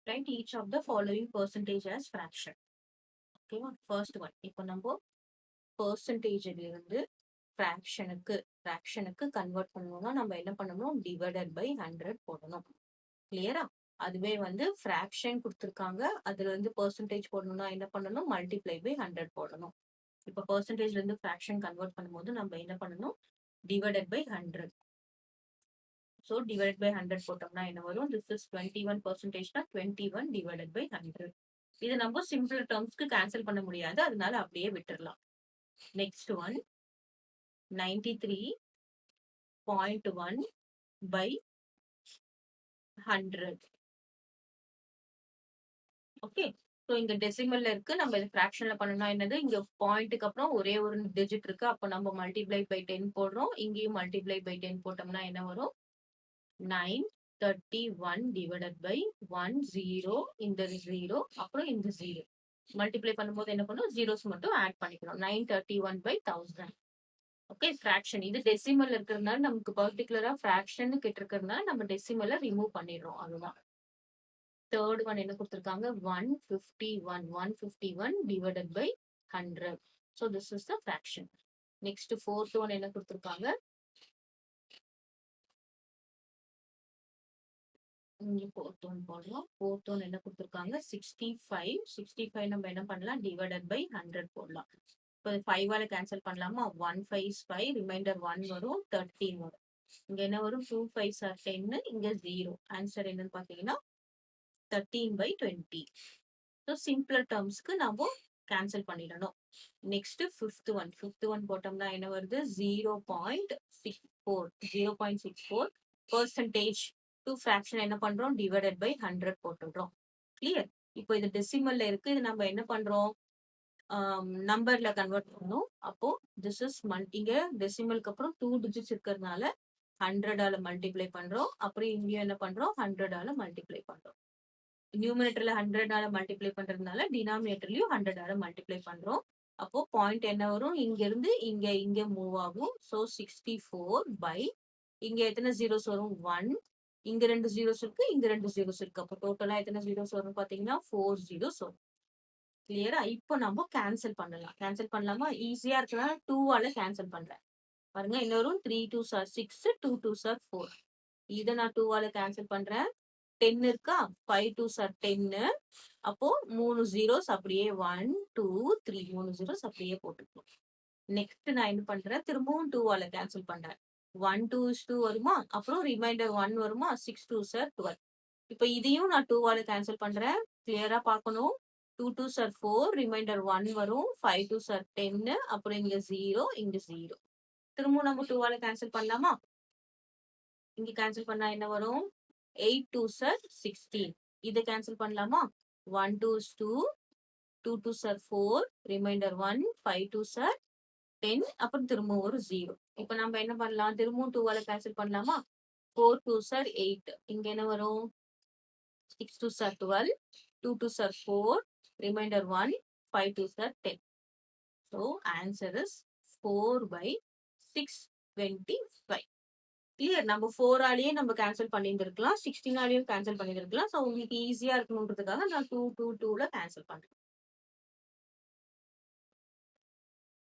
Write each of the following percentage as fraction. ஓகேவா? First one. இப்போ நம்ம பெர்சன்டேஜ்ல இருந்து ஃபிராக்ஷனுக்கு கன்வெர்ட் பண்ணணும்னா நம்ம என்ன பண்ணணும்? டிவைடட் பை 100 போடணும். கிளியரா? அதுவே வந்து ஃபிராக்ஷன் கொடுத்துருக்காங்க, அதுல இருந்து பெர்சன்டேஜ் போடணும்னா என்ன பண்ணணும்? மல்டிப்ளை பை 100 போடணும். இப்போ பெர்சன்டேஜ்ல இருந்து ஃபிராக்ஷன் கன்வெர்ட் பண்ணும்போது நம்ம என்ன பண்ணணும்? Divided by 100. So divide by 100 போட்டோம்னா என்ன வரும்? திஸ் இஸ் 21%னா 21 டிவைடட் பை 100. இது நம்ம சிம்பிள் டேர்ம்ஸ்க்கு கேன்சல் பண்ண முடியாது, அதனால அப்படியே விட்டுறலாம். Next one 93.1 by 100. Okay. So இங்க டெசிமல்ல இருக்கு, நம்ம இது ஃபிராக்ஷன்ல பண்ணணும்னா என்னது? இங்க பாயிண்ட்டுக்கு அப்புறம் ஒரே ஒரு டிஜிட் இருக்கு, அப்போ நம்ம மல்டிப்ளை பை 10 போடுறோம். இங்கேயும் மல்டிப்ளை பை 10 போட்டோம்னா என்ன வரும்? 931 divided by 1 0, இந்த 0 அப்புறம் இந்த 0 மல்டிப்ளை பண்ணும்போது என்ன பண்ணும்? ஜீரோஸ் மட்டும் ஆட் பண்ணிக்கணும். 931 by 1000. ஓகே, ஃபிராக்ஷன் இது டெசிமல் இருக்கிறதுனால நமக்கு பர்டிகுலரா ஃபிராக்ஷன் கேட்டிருக்கிறதுனால நம்ம டெசிமலை ரிமூவ் பண்ணிடுறோம். அதுதான். தேர்ட் ஒன் என்ன கொடுத்துருக்காங்க? 151 divided by 100. So this is the fraction. Next fourth one என்ன கொடுத்துருக்காங்க? இங்க ஃபோர்த் ஒன் போடலாம். ஃபோர்த் ஒன் என்ன கொடுத்துருக்காங்க? 65 நம்ம என்ன பண்ணலாம்? டிவைடட் பை 100 போடலாம். இப்போ 5ஆல கேன்சல் பண்ணலாமா? 1 5 is 5, ரிமைண்டர் 1 வரும், 13 வரும். இங்க என்ன வரும்? 2 5s are 10, இங்க 0. ஆன்சர் என்னன்னு பாத்தீங்கன்னா 13/20. ஸோ சிம்பிளர் டேர்ம்ஸ்க்கு நம்ம கேன்சல் பண்ணிடணும். நெக்ஸ்ட் ஃபிஃப்த் ஒன் போட்டோம்னா என்ன வருது? 0.64 பெர்சன்டேஜ் டு ஃபிராக்ஷன் என்ன பண்றோம்? டிவைடட் பை 100 போட்டுடுறோம். கிளியர்? இப்போ இது டெசிமல்ல இருக்கு, இது நம்ம என்ன பண்றோம்? நம்பர்ல கன்வெர்ட் பண்ணணும். அப்போ திஸ் இஸ் இங்க டெசிமலுக்கு அப்புறம் 2 டிஜிட்ஸ் இருக்கிறதுனால 100ஆல மல்டிப்ளை பண்றோம். அப்புறம் இங்கேயும் என்ன பண்றோம்? 100ஆல மல்டிப்ளை பண்றோம். நியூமினேட்டர்ல 100ஆல மல்டிப்ளை பண்றதுனால டினாமினேட்டர்லயும் 100ஆல மல்டிப்ளை பண்றோம். அப்போ பாயிண்ட் என்ன வரும்? இங்க இருந்து இங்க மூவ் ஆகும். ஸோ 64 பை இங்க எத்தனை ஜீரோஸ் வரும்? 1. இங்க 2 ஜீரோஸ் இருக்கு, இங்க 2 ஜீரோஸ் இருக்கு. அப்போ டோட்டலா எத்தனை ஜீரோஸ் வரும் பாத்தீங்கன்னா 4 ஜீரோஸ் வரும். கிளியரா? இப்போ நம்ம கேன்சல் பண்ணலாம். கேன்சல் பண்ணலாமா? ஈஸியா இருக்கலாம். 2ஆல கேன்சல் பண்றேன். பாருங்க, இன்னொரு 3 2s are 6, 2 2s are 4. இதை நான் 2ஆல கேன்சல் பண்றேன். 10 இருக்கா? 5 2s are 10. அப்போ 3 ஜீரோஸ் அப்படியே 1 2 3 3 ஜீரோஸ் அப்படியே போட்டுக்கணும். நெக்ஸ்ட் நான் என்ன பண்றேன்? திரும்பவும் 2ஆல கேன்சல் பண்றேன். 1 2 is 2 வருமா? அப்புறம் ரிமைண்டர் 1 வருமா? 6 2s are 12. இப்போ இதையும் நான் 2ஆல கேன்சல் பண்றேன். கிளியரா பார்க்கணும். 2 2s are 4, ரிமைண்டர் 1 வரும், 5 2s are 10, அப்புறம் இங்க 0, இங்க 0. திரும்பவும் நம்ம 2ஆல கேன்சல் பண்ணலாமா? இங்க கேன்சல் பண்ணா என்ன வரும்? 8 2s are 16. இதை கேன்சல் பண்ணலாமா? 1 2 is 2, 2 2s are 4, reminder 1, 5 2s are 10, அப்புறம் திரும்பவும் ஒரு 0. இப்போ நம்ம என்ன பண்ணலாம்? திரும்பவும் 2ஆல கேன்சல் பண்ணலாமா? 4 2s are 8. இங்க என்ன வரும்? 6 2s are 12, 2 2s are 4, remainder 1, 5 2s are 10. So answer is 4/625. Clear? நம்ம 4ஆலேயே நம்ம கேன்சல் பண்ணியிருந்திருக்கலாம், 16ஆலேயும் கேன்சல் பண்ணியிருக்கலாம். ஸோ உங்களுக்கு ஈஸியா இருக்கணுன்றதுக்காக நான் 2 2 2ல கேன்சல் பண்றேன்.